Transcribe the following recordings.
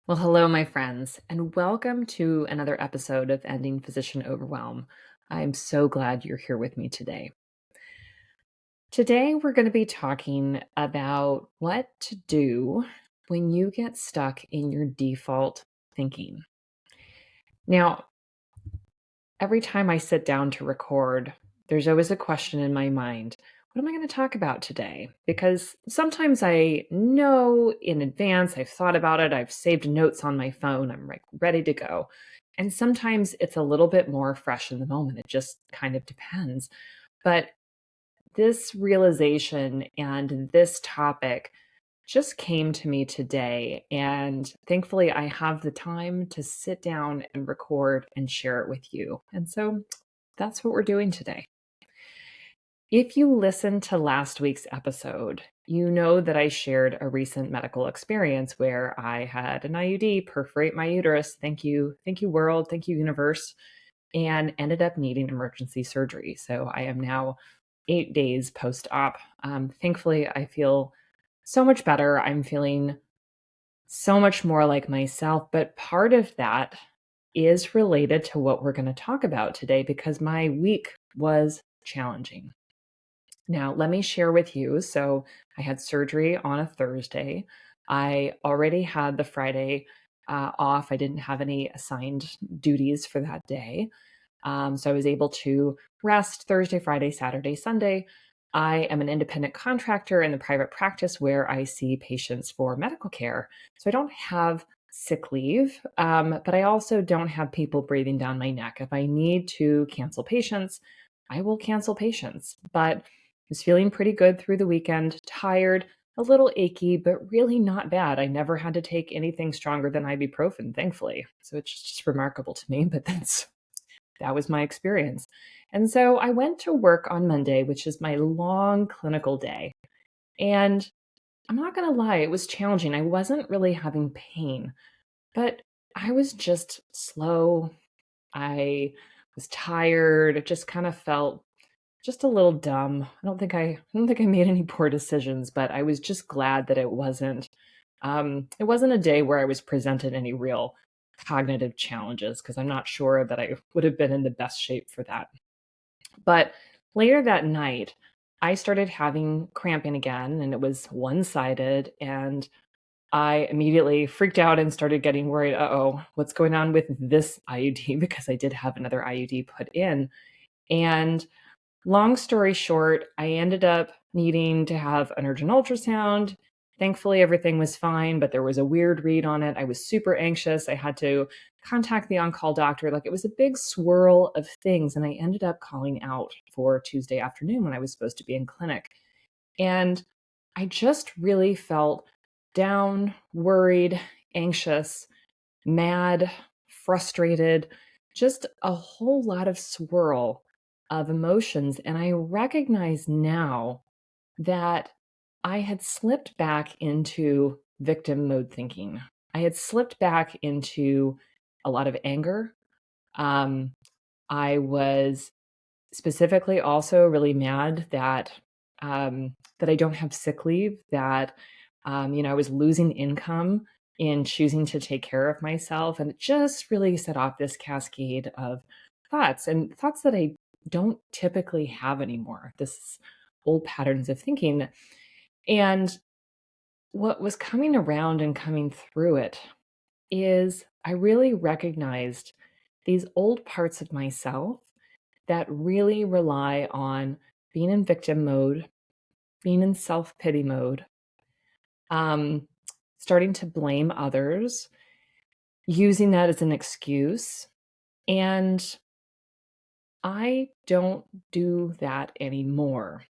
Well, hello, my friends, and welcome to another episode of Ending Physician Overwhelm. I'm so glad you're here with me today. Today, we're going to be talking about what to do when you get stuck in your default thinking. Now, every time I sit down to record, there's always a question in my mind. What am I going to talk about today? Because sometimes I know in advance, I've thought about it, I've saved notes on my phone, I'm like ready to go. And sometimes it's a little bit more fresh in the moment. It just kind of depends. But this realization and this topic just came to me today. And thankfully, I have the time to sit down and record and share it with you. And so that's what we're doing today. If you listened to last week's episode, you know that I shared a recent medical experience where I had an IUD perforate my uterus. Thank you. Thank you, world. Thank you, universe. And ended up needing emergency surgery. So I am now 8 days post op. Thankfully, I feel so much better. I'm feeling so much more like myself. But part of that is related to what we're going to talk about today because my week was challenging. Now, let me share with you. So, I had surgery on a Thursday. I already had the Friday off. I didn't have any assigned duties for that day. So, I was able to rest Thursday, Friday, Saturday, Sunday. I am an independent contractor in the private practice where I see patients for medical care. So, I don't have sick leave, but I also don't have people breathing down my neck. If I need to cancel patients, I will cancel patients. But was feeling pretty good through the weekend, tired, a little achy, but really not bad. I never had to take anything stronger than ibuprofen, thankfully. So it's just remarkable to me, but that was my experience. And so I went to work on Monday, which is my long clinical day. And I'm not going to lie, it was challenging. I wasn't really having pain, but I was just slow. I was tired. It just kind of felt just a little dumb. I don't think I made any poor decisions, but I was just glad that it wasn't a day where I was presented any real cognitive challenges because I'm not sure that I would have been in the best shape for that. But later that night, I started having cramping again and it was one-sided and I immediately freaked out and started getting worried. Uh-oh, what's going on with this IUD? Because I did have another IUD put in. And long story short, I ended up needing to have an urgent ultrasound. Thankfully, everything was fine, but there was a weird read on it. I was super anxious. I had to contact the on-call doctor. Like it was a big swirl of things. And I ended up calling out for Tuesday afternoon when I was supposed to be in clinic. And I just really felt down, worried, anxious, mad, frustrated, just a whole lot of swirl of emotions. And I recognize now that I had slipped back into victim mode thinking. I had slipped back into a lot of anger. Um, I was specifically also really mad that I don't have sick leave, that I was losing income in choosing to take care of myself. And it just really set off this cascade of thoughts and thoughts that I don't typically have anymore. This old patterns of thinking. And what was coming around and coming through it is I really recognized these old parts of myself that really rely on being in victim mode, being in self pity mode, um, starting to blame others, using that as an excuse. And I don't do that anymore.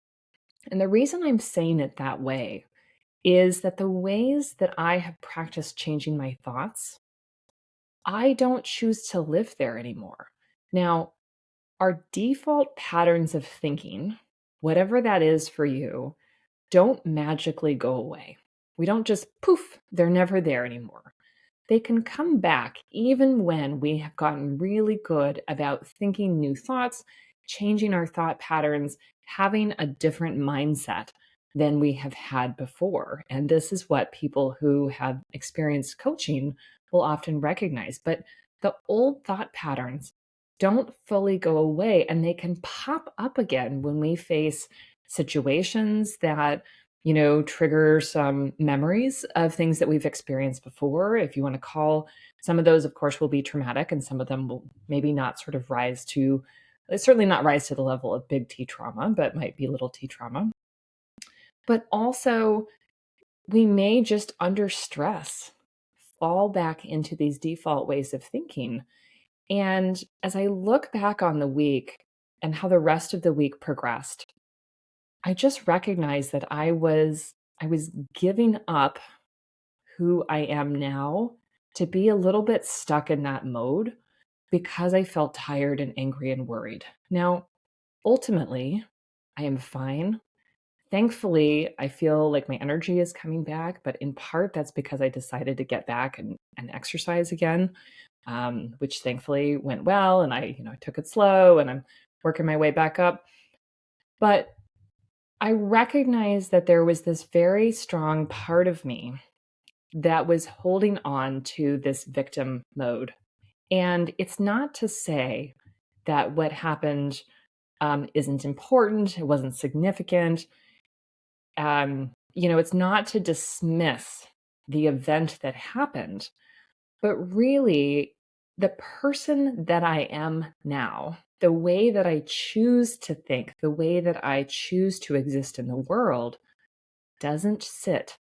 And the reason I'm saying it that way is that the ways that I have practiced changing my thoughts, I don't choose to live there anymore. Now, our default patterns of thinking, whatever that is for you, don't magically go away. We don't just poof, they're never there anymore. They can come back even when we have gotten really good about thinking new thoughts, changing our thought patterns, having a different mindset. than we have had before. And this is what people who have experienced coaching will often recognize. But the old thought patterns don't fully go away, and they can pop up again when we face situations that trigger some memories of things that we've experienced before. If you want to call, some of those, of course, will be traumatic, and some of them will maybe not sort of rise to, certainly not rise to the level of big T trauma, but might be little T trauma. But also, we may just under stress fall back into these default ways of thinking. And as I look back on the week and how the rest of the week progressed, I just recognized that I was giving up who I am now to be a little bit stuck in that mode because I felt tired and angry and worried. Now, ultimately, I am fine. Thankfully, I feel like my energy is coming back, but in part that's because I decided to get back and exercise again, which thankfully went well. And I took it slow and I'm working my way back up. But I recognized that there was this very strong part of me that was holding on to this victim mode. And it's not to say that what happened isn't important, it wasn't significant. It's not to dismiss the event that happened, but really the person that I am now, the way that I choose to think, the way that I choose to exist in the world doesn't sit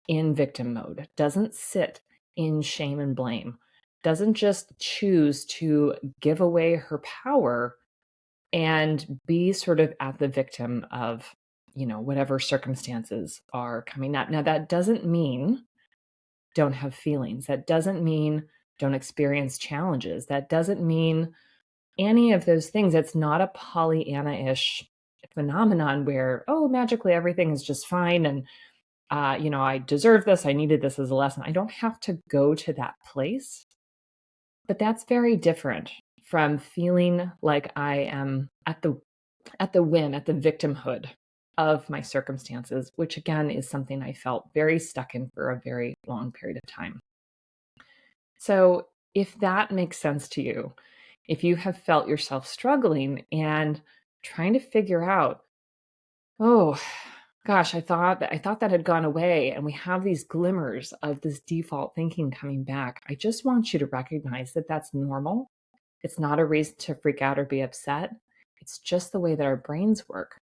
in victim mode, doesn't sit in shame and blame, doesn't just choose to give away her power and be sort of at the victim of, whatever circumstances are coming up. Now, that doesn't mean don't have feelings. That doesn't mean don't experience challenges. That doesn't mean any of those things. It's not a Pollyanna-ish phenomenon where, oh, magically everything is just fine. And, I deserve this. I needed this as a lesson. I don't have to go to that place. But that's very different from feeling like I am at the whim, at the victimhood of my circumstances, which again is something I felt very stuck in for a very long period of time. So, if that makes sense to you, if you have felt yourself struggling and trying to figure out, oh gosh, I thought that had gone away, and we have these glimmers of this default thinking coming back, I just want you to recognize that that's normal. It's not a reason to freak out or be upset. It's just the way that our brains work.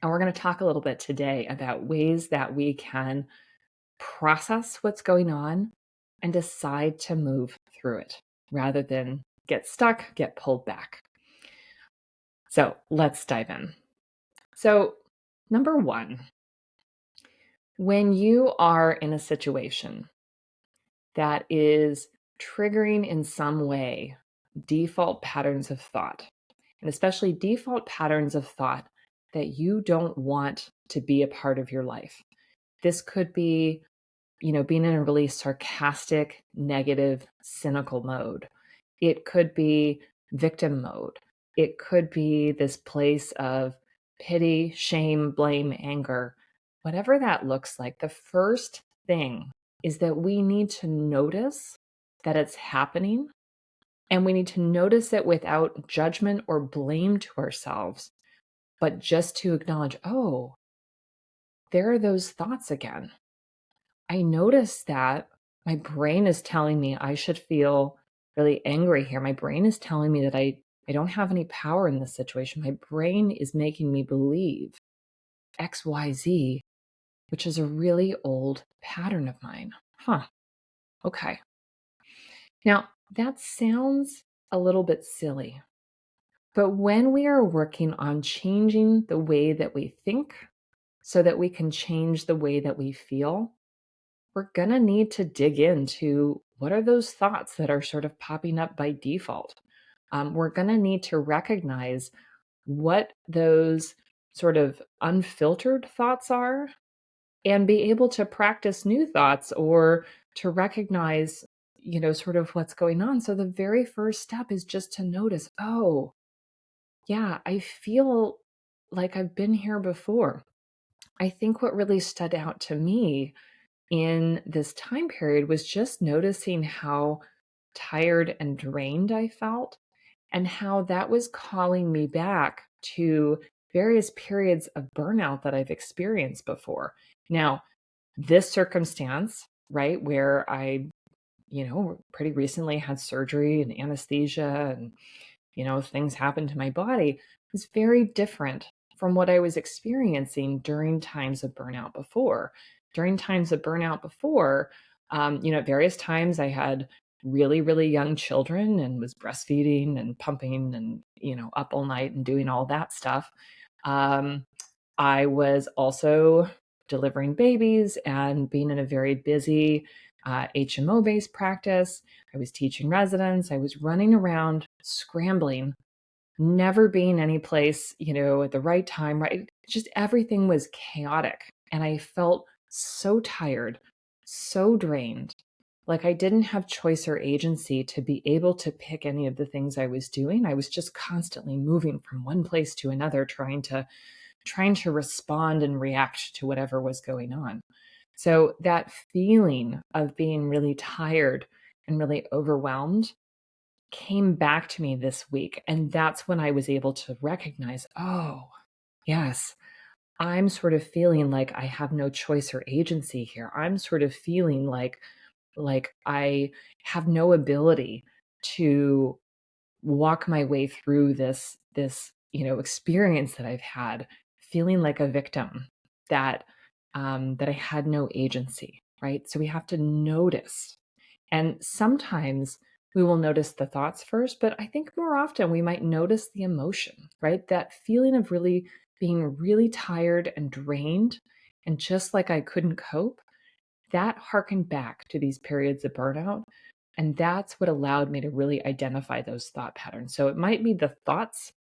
And we're going to talk a little bit today about ways that we can process what's going on and decide to move through it rather than get stuck, get pulled back. So let's dive in. So, number one, when you are in a situation that is triggering in some way default patterns of thought, and especially default patterns of thought that you don't want to be a part of your life. This could be, being in a really sarcastic, negative, cynical mode. It could be victim mode. It could be this place of pity, shame, blame, anger. Whatever that looks like, the first thing is that we need to notice that it's happening, and we need to notice it without judgment or blame to ourselves, but just to acknowledge, oh, there are those thoughts again. I notice that my brain is telling me I should feel really angry here. My brain is telling me that I don't have any power in this situation. My brain is making me believe XYZ, which is a really old pattern of mine. Huh. Okay. Now, that sounds a little bit silly, but when we are working on changing the way that we think so that we can change the way that we feel, we're going to need to dig into what are those thoughts that are sort of popping up by default. We're going to need to recognize what those sort of unfiltered thoughts are and be able to practice new thoughts or to recognize, sort of what's going on. So the very first step is just to notice, oh, yeah, I feel like I've been here before. I think what really stood out to me in this time period was just noticing how tired and drained I felt and how that was calling me back to various periods of burnout that I've experienced before. Now, this circumstance, right, where I, pretty recently had surgery and anesthesia and, things happened to my body was very different from what I was experiencing during times of burnout before. During times of burnout before, at various times I had really, really young children and was breastfeeding and pumping and, up all night and doing all that stuff. Um, I was also delivering babies and being in a very busy HMO based practice. I was teaching residents. I was running around scrambling, never being any place, at the right time, right? Just everything was chaotic. And I felt so tired, so drained. Like I didn't have choice or agency to be able to pick any of the things I was doing. I was just constantly moving from one place to another, trying to respond and react to whatever was going on. So that feeling of being really tired and really overwhelmed came back to me this week. And that's when I was able to recognize, oh, yes, I'm sort of feeling like I have no choice or agency here. I'm sort of feeling like I have no ability to walk my way through this experience that I've had, feeling like a victim, that that I had no agency, right? So we have to notice, and sometimes we will notice the thoughts first, but I think more often we might notice the emotion, right? That feeling of really being really tired and drained, and just like I couldn't cope, that harkened back to these periods of burnout. And that's what allowed me to really identify those thought patterns. So it might be the thoughts,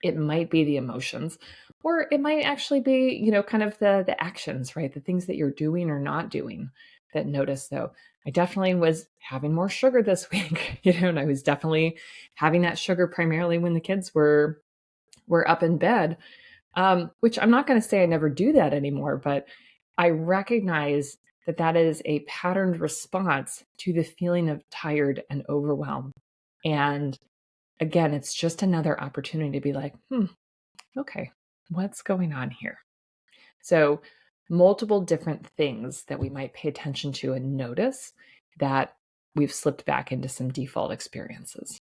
it might be the emotions, or it might actually be, kind of the actions, right? The things that you're doing or not doing that notice. So I definitely was having more sugar this week, and I was definitely having that sugar primarily when the kids were up in bed. Which I'm not going to say I never do that anymore, but I recognize that that is a patterned response to the feeling of tired and overwhelmed. And again, it's just another opportunity to be like, okay, what's going on here? So, multiple different things that we might pay attention to and notice that we've slipped back into some default experiences.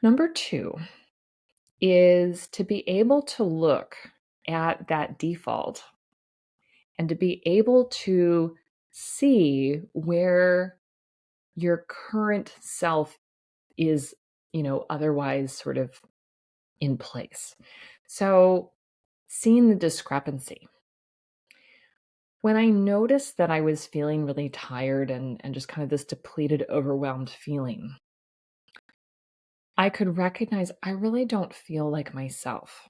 Number two is to be able to look at that default and to be able to see where your current self is, otherwise sort of in place. So, seeing the discrepancy. When I noticed that I was feeling really tired and just kind of this depleted, overwhelmed feeling, I could recognize I really don't feel like myself,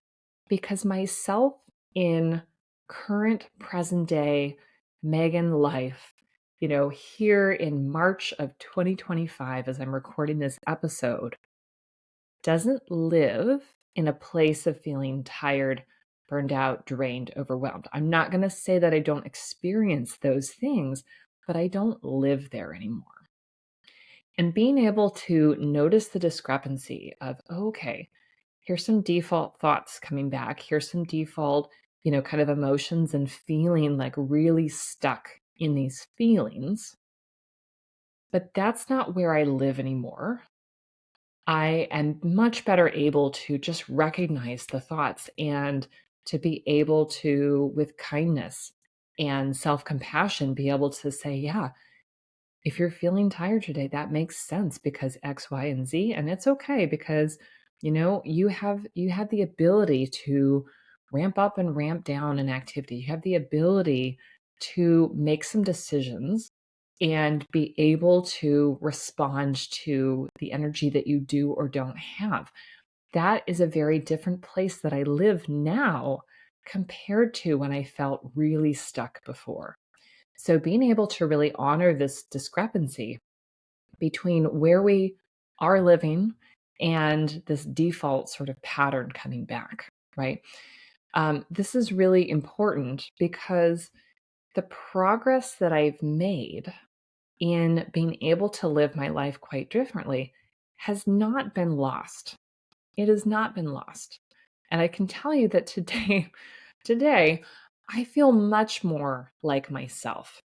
because myself in current present day Megan life, here in March of 2025, as I'm recording this episode, doesn't live in a place of feeling tired, burned out, drained, overwhelmed. I'm not going to say that I don't experience those things, but I don't live there anymore. And being able to notice the discrepancy of, oh, okay, here's some default thoughts coming back. Here's some default, kind of emotions and feeling like really stuck in these feelings. But that's not where I live anymore. I am much better able to just recognize the thoughts and to be able to, with kindness and self compassion, be able to say, yeah, if you're feeling tired today, that makes sense because X, Y, and Z. And it's okay because, you have the ability to ramp up and ramp down an activity. You have the ability to make some decisions and be able to respond to the energy that you do or don't have. That is a very different place that I live now compared to when I felt really stuck before. So being able to really honor this discrepancy between where we are living and this default sort of pattern coming back, right? This is really important because the progress that I've made in being able to live my life quite differently has not been lost. It has not been lost. And I can tell you that today, I feel much more like myself.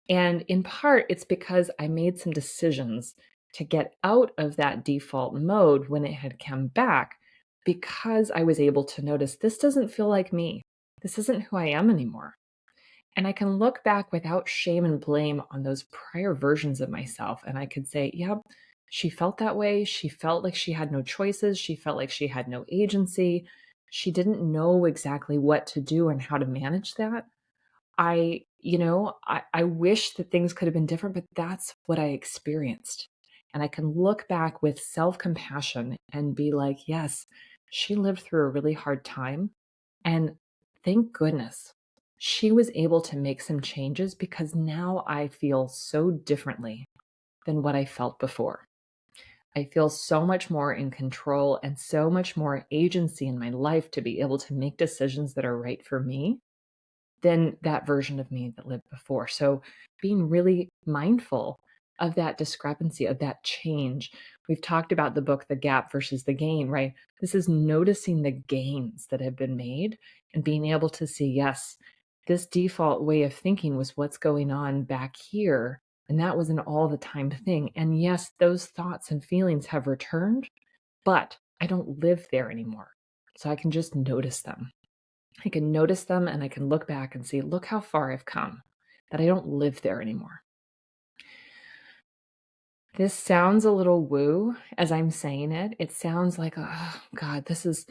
And in part, it's because I made some decisions to get out of that default mode when it had come back because I was able to notice this doesn't feel like me. This isn't who I am anymore. And I can look back without shame and blame on those prior versions of myself. And I could say, yep, she felt that way. She felt like she had no choices. She felt like she had no agency. She didn't know exactly what to do and how to manage that. I wish that things could have been different, but that's what I experienced. And I can look back with self compassion and be like, yes, she lived through a really hard time. And thank goodness she was able to make some changes because now I feel so differently than what I felt before. I feel so much more in control and so much more agency in my life to be able to make decisions that are right for me than that version of me that lived before. So being really mindful of that discrepancy, of that change. We've talked about the book, The Gap versus the Gain, right? This is noticing the gains that have been made and being able to see, yes, this default way of thinking was what's going on back here. And that was an all the time thing. And yes, those thoughts and feelings have returned, but I don't live there anymore. So I can just notice them. I can notice them and I can look back and see, look how far I've come, that I don't live there anymore. This sounds a little woo as I'm saying it. It sounds like, oh God, this is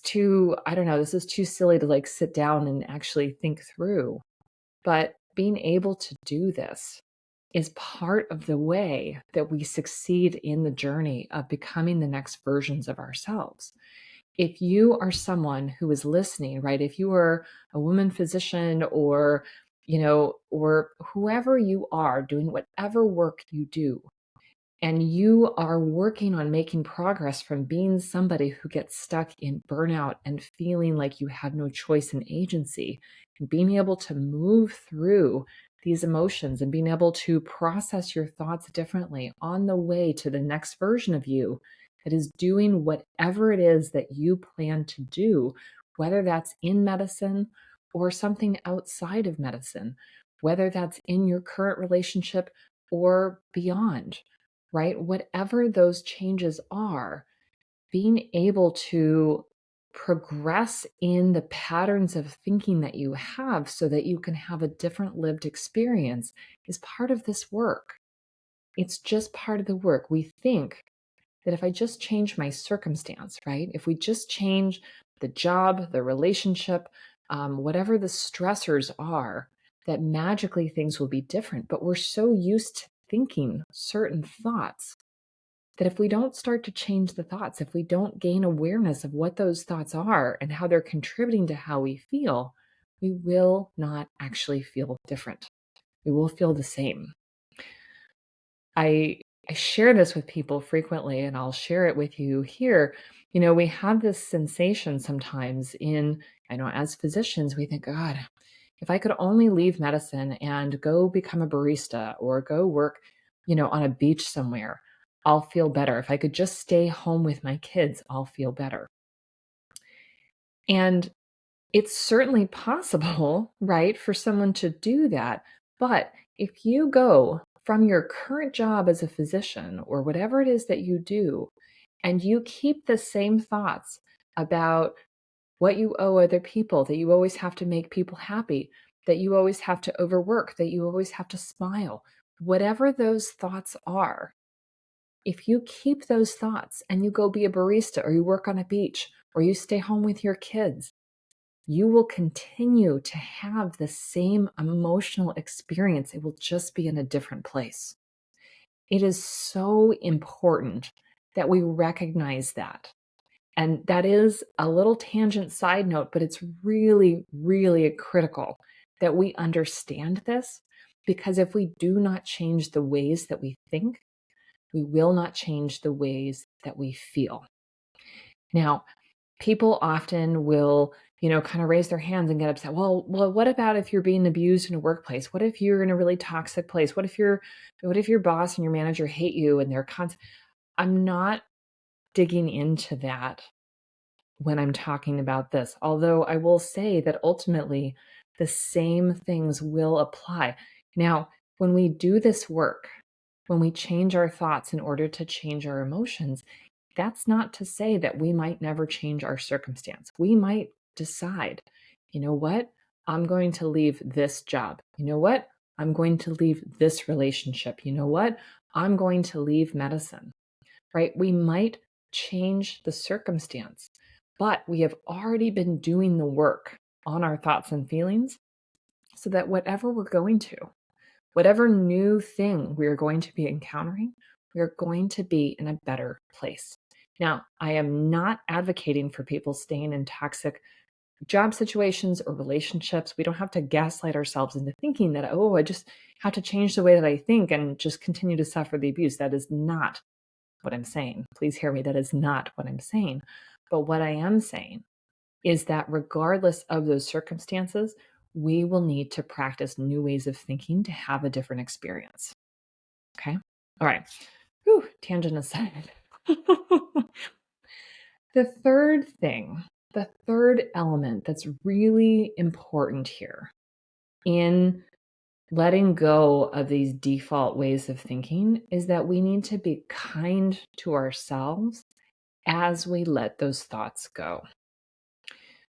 too, I don't know, this is too silly to like sit down and actually think through. But being able to do this is part of the way that we succeed in the journey of becoming the next versions of ourselves. If you are someone who is listening, right? If you are a woman physician or whoever you are doing whatever work you do, and you are working on making progress from being somebody who gets stuck in burnout and feeling like you have no choice and agency, and being able to move through these emotions and being able to process your thoughts differently on the way to the next version of you that is doing whatever it is that you plan to do, whether that's in medicine or something outside of medicine, whether that's in your current relationship or beyond, right? Whatever those changes are, being able to progress in the patterns of thinking that you have so that you can have a different lived experience is part of this work. It's just part of the work. We think that if I just change my circumstance, right? If we just change the job, the relationship, whatever the stressors are, that magically things will be different. But we're so used to thinking certain thoughts that if we don't start to change the thoughts, if we don't gain awareness of what those thoughts are and how they're contributing to how we feel, we will not actually feel different. We will feel the same. I I share this with people frequently and I'll share it with you here. We have this sensation sometimes as physicians, we think, God, if I could only leave medicine and go become a barista or go work, on a beach somewhere, I'll feel better. If I could just stay home with my kids, I'll feel better. And it's certainly possible, right, for someone to do that. But if you go from your current job as a physician or whatever it is that you do, and you keep the same thoughts about what you owe other people, that you always have to make people happy, that you always have to overwork, that you always have to smile, whatever those thoughts are, if you keep those thoughts and you go be a barista or you work on a beach or you stay home with your kids, you will continue to have the same emotional experience. It will just be in a different place. It is so important that we recognize that. And that is a little tangent side note, but it's really, really critical that we understand this because if we do not change the ways that we think, we will not change the ways that we feel. Now, People often will, kind of raise their hands and get upset. Well, what about if you're being abused in a workplace? What if you're in a really toxic place? What if your boss and your manager hate you and they're I'm not digging into that when I'm talking about this. Although I will say that ultimately the same things will apply. Now, when we do this work, when we change our thoughts in order to change our emotions, that's not to say that we might never change our circumstance. We might decide, you know what? I'm going to leave this job. You know what? I'm going to leave this relationship. You know what? I'm going to leave medicine, right? We might change the circumstance, but we have already been doing the work on our thoughts and feelings so that whatever we're going to, whatever new thing we are going to be encountering, we are going to be in a better place. Now, I am not advocating for people staying in toxic job situations or relationships. We don't have to gaslight ourselves into thinking that, oh, I just have to change the way that I think and just continue to suffer the abuse. That is not what I'm saying. Please hear me. That is not what I'm saying. But what I am saying is that regardless of those circumstances, we will need to practice new ways of thinking to have a different experience. Okay. All right. Whew, tangent aside. The third element that's really important here in letting go of these default ways of thinking is that we need to be kind to ourselves as we let those thoughts go.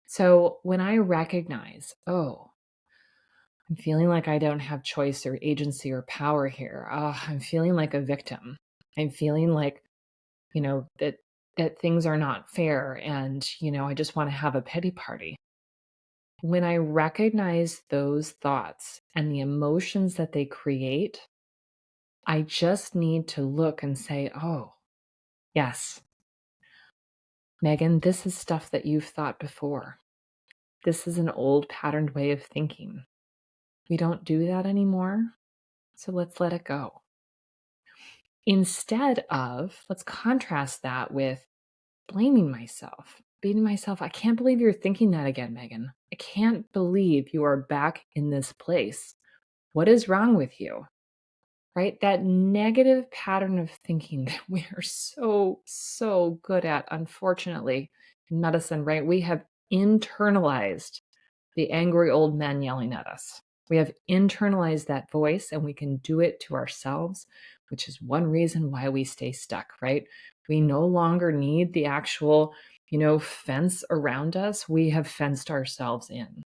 So when I recognize, oh, I'm feeling like I don't have choice or agency or power here. I'm feeling like a victim. I'm feeling like, that things are not fair and, I just want to have a pity party. When I recognize those thoughts and the emotions that they create, I just need to look and say, oh, yes, Megan, this is stuff that you've thought before. This is an old patterned way of thinking. We don't do that anymore, so let's let it go. Instead of, let's contrast that with blaming myself, beating myself. I can't believe you're thinking that again, Megan. I can't believe you are back in this place. What is wrong with you? Right? That negative pattern of thinking that we are so good at, unfortunately, in medicine, right? We have internalized the angry old men yelling at us. We have internalized that voice and we can do it to ourselves, which is one reason why we stay stuck, right? We no longer need the actual, fence around us. We have fenced ourselves in.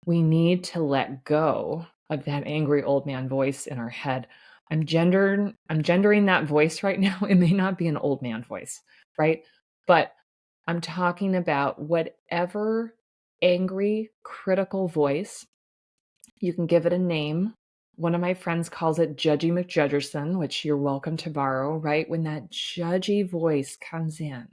We need to let go of that angry old man voice in our head. I'm gendering that voice right now. It may not be an old man voice, right? But I'm talking about whatever angry, critical voice. You can give it a name. One of my friends calls it Judgy McJudgerson, which you're welcome to borrow, right? When that judgy voice comes in,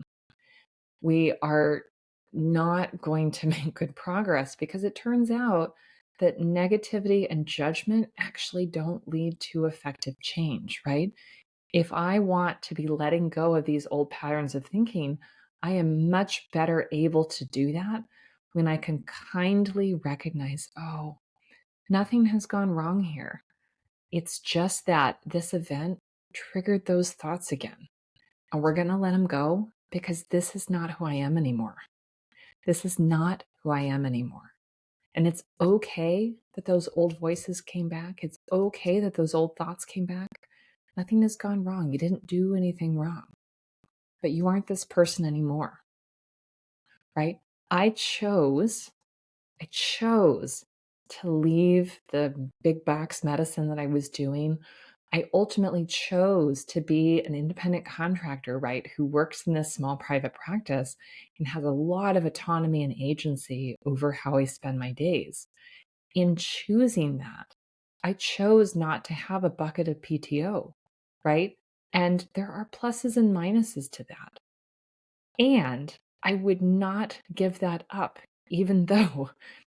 we are not going to make good progress because it turns out that negativity and judgment actually don't lead to effective change, right? If I want to be letting go of these old patterns of thinking, I am much better able to do that when I can kindly recognize, oh, nothing has gone wrong here. It's just that this event triggered those thoughts again. And we're going to let them go because this is not who I am anymore. This is not who I am anymore. And it's okay that those old voices came back. It's okay that those old thoughts came back. Nothing has gone wrong. You didn't do anything wrong. But you aren't this person anymore. Right? I chose to leave the big box medicine that I was doing. I ultimately chose to be an independent contractor, right, who works in this small private practice and has a lot of autonomy and agency over how I spend my days. In choosing that, I chose not to have a bucket of PTO, right? And there are pluses and minuses to that. And I would not give that up, even though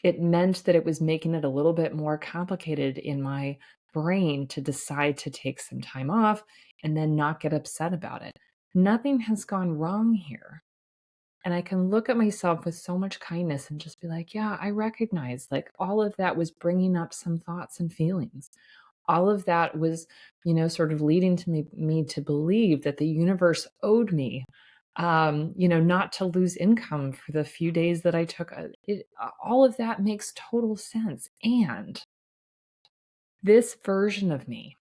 it meant that it was making it a little bit more complicated in my brain to decide to take some time off and then not get upset about it. Nothing has gone wrong here. And I can look at myself with so much kindness and just be like, yeah, I recognize like all of that was bringing up some thoughts and feelings. All of that was, sort of leading to me to believe that the universe owed me, not to lose income for the few days that I took. All of that makes total sense. And this version of me,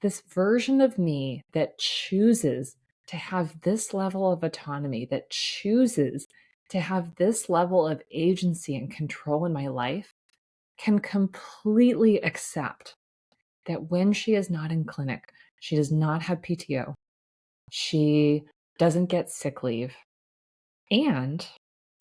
this version of me that chooses to have this level of autonomy, that chooses to have this level of agency and control in my life, can completely accept that when she is not in clinic, she does not have PTO, she doesn't get sick leave, and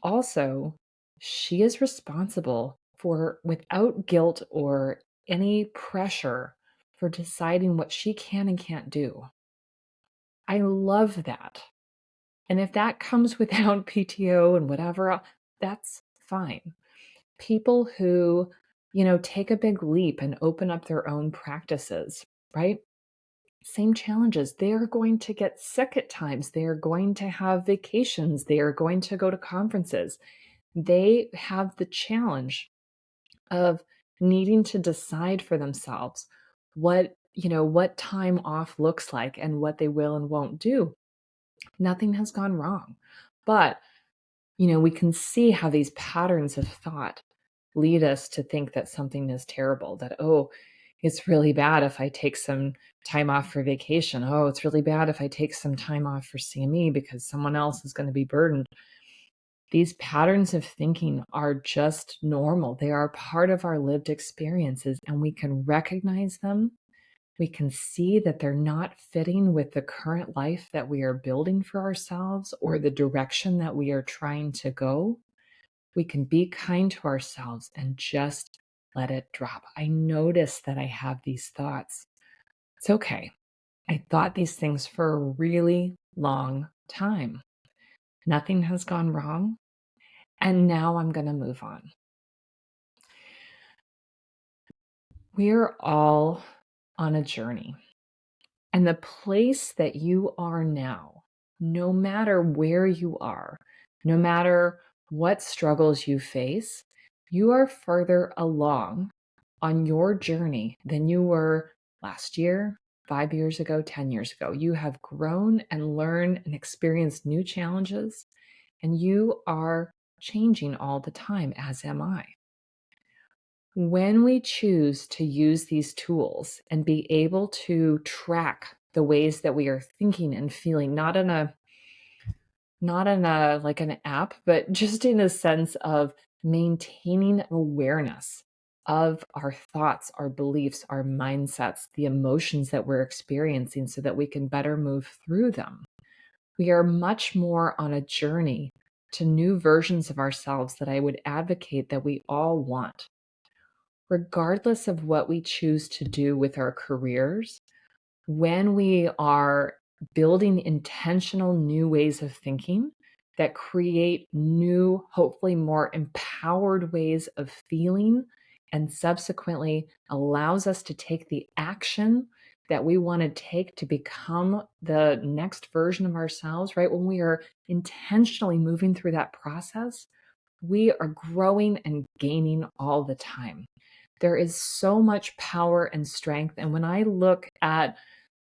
also she is responsible for, without guilt or any pressure, for deciding what she can and can't do. I love that. And if that comes without PTO and whatever, that's fine. People who, take a big leap and open up their own practices, right? Same challenges. They are going to get sick at times. They are going to have vacations. They are going to go to conferences. They have the challenge of needing to decide for themselves what time off looks like and what they will and won't do. Nothing has gone wrong. But, we can see how these patterns of thought lead us to think that something is terrible, that, oh, it's really bad if I take some time off for vacation. Oh, it's really bad if I take some time off for CME because someone else is going to be burdened. These patterns of thinking are just normal. They are part of our lived experiences, and we can recognize them. We can see that they're not fitting with the current life that we are building for ourselves or the direction that we are trying to go. We can be kind to ourselves and just let it drop. I notice that I have these thoughts. It's okay. I thought these things for a really long time. Nothing has gone wrong. And now I'm going to move on. We're all on a journey. And the place that you are now, no matter where you are, no matter what struggles you face, you are further along on your journey than you were last year, 5 years ago, 10 years ago. You have grown and learned and experienced new challenges, and you are changing all the time, as am I. When we choose to use these tools and be able to track the ways that we are thinking and feeling, not in a like an app, but just in a sense of maintaining awareness of our thoughts, our beliefs, our mindsets, the emotions that we're experiencing so that we can better move through them. We are much more on a journey to new versions of ourselves that I would advocate that we all want. Regardless of what we choose to do with our careers, when we are building intentional new ways of thinking that create new, hopefully more empowered ways of feeling, and subsequently allows us to take the action that we want to take to become the next version of ourselves, right? When we are intentionally moving through that process, we are growing and gaining all the time. There is so much power and strength. And when I look at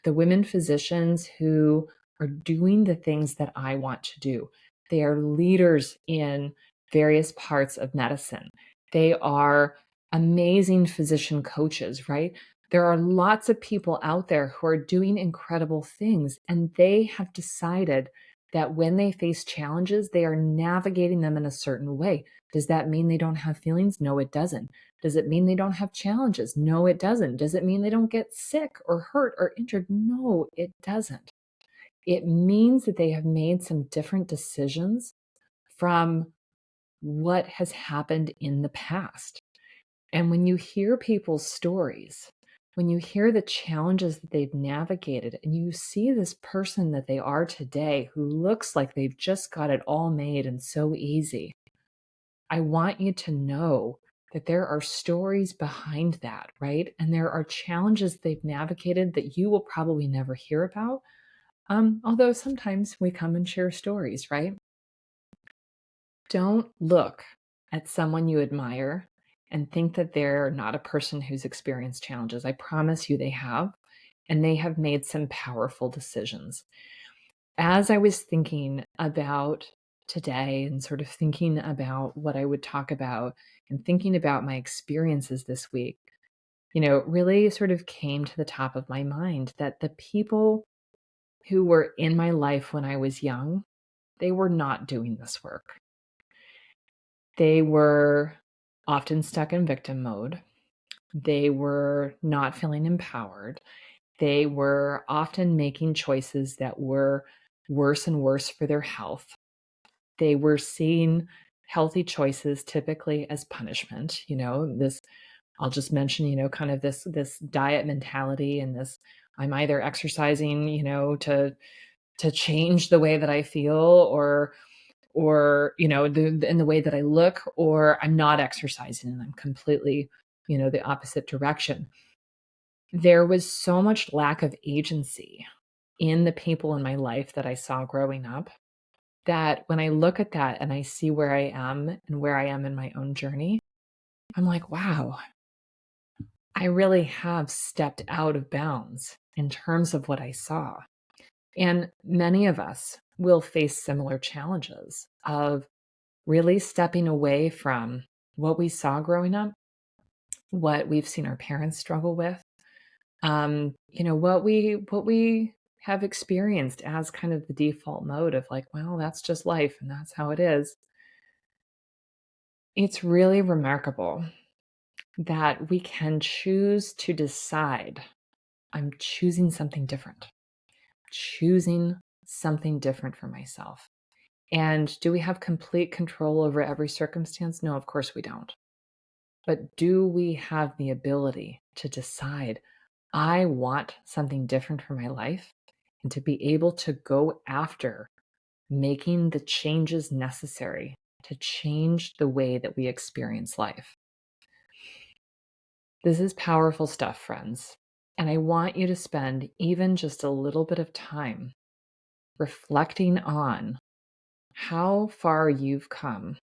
the women physicians who are doing the things that I want to do, they are leaders in various parts of medicine. They are amazing physician coaches, right? There are lots of people out there who are doing incredible things, and they have decided that when they face challenges, they are navigating them in a certain way. Does that mean they don't have feelings? No, it doesn't. Does it mean they don't have challenges? No, it doesn't. Does it mean they don't get sick or hurt or injured? No, it doesn't. It means that they have made some different decisions from what has happened in the past. And when you hear people's stories, when you hear the challenges that they've navigated, and you see this person that they are today who looks like they've just got it all made and so easy, I want you to know that there are stories behind that, right? And there are challenges they've navigated that you will probably never hear about. Although sometimes we come and share stories, right? Don't look at someone you admire and think that they're not a person who's experienced challenges. I promise you they have, and they have made some powerful decisions. As I was thinking about today and sort of thinking about what I would talk about and thinking about my experiences this week, it really sort of came to the top of my mind that the people who were in my life when I was young, they were not doing this work. They were often stuck in victim mode. They were not feeling empowered. They were often making choices that were worse and worse for their health. They were seeing healthy choices typically as punishment. This I'll just mention, kind of this diet mentality and this I'm either exercising, to change the way that I feel or in the way that I look, or I'm not exercising and I'm completely, the opposite direction. There was so much lack of agency in the people in my life that I saw growing up that when I look at that and I see where I am and where I am in my own journey, I'm like, wow, I really have stepped out of bounds in terms of what I saw. And many of us will face similar challenges of really stepping away from what we saw growing up, what we've seen our parents struggle with, what we have experienced as kind of the default mode of like, well, that's just life and that's how it is. It's really remarkable that we can choose to decide, I'm choosing something different for myself. And do we have complete control over every circumstance? No, of course we don't. But do we have the ability to decide, I want something different for my life, and to be able to go after making the changes necessary to change the way that we experience life? This is powerful stuff, friends. And I want you to spend even just a little bit of time reflecting on how far you've come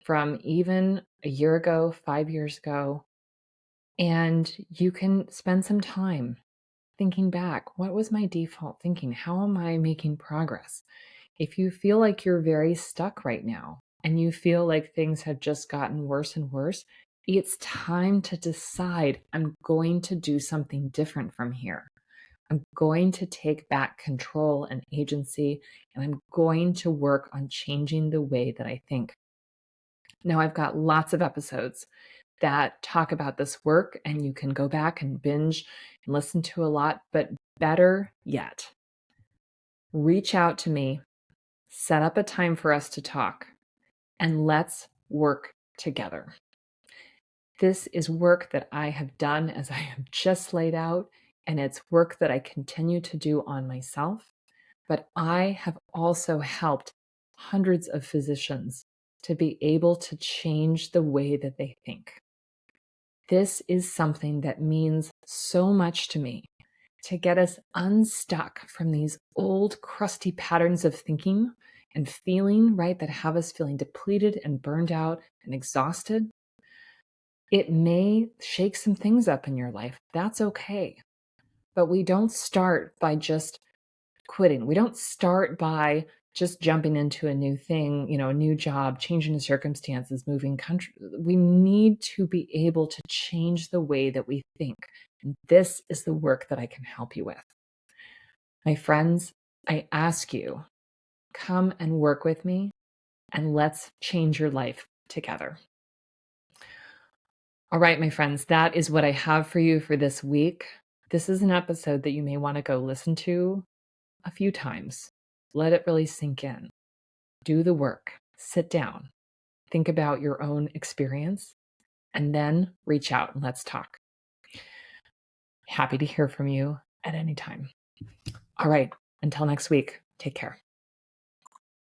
from even a year ago, 5 years ago. And you can spend some time thinking back. What was my default thinking? How am I making progress? If you feel like you're very stuck right now and you feel like things have just gotten worse and worse, it's time to decide, I'm going to do something different from here. I'm going to take back control and agency, and I'm going to work on changing the way that I think. Now, I've got lots of episodes that talk about this work, and you can go back and binge and listen to a lot. But better yet, reach out to me, set up a time for us to talk, and let's work together. This is work that I have done as I have just laid out, and it's work that I continue to do on myself. But I have also helped hundreds of physicians to be able to change the way that they think. This is something that means so much to me, to get us unstuck from these old, crusty patterns of thinking and feeling, right, that have us feeling depleted and burned out and exhausted. It may shake some things up in your life. That's okay. But we don't start by just quitting. We don't start by just jumping into a new thing, a new job, changing the circumstances, moving country. We need to be able to change the way that we think. And this is the work that I can help you with. My friends, I ask you, come and work with me and let's change your life together. All right, my friends, that is what I have for you for this week. This is an episode that you may want to go listen to a few times. Let it really sink in. Do the work. Sit down. Think about your own experience, and then reach out and let's talk. Happy to hear from you at any time. All right, until next week, take care.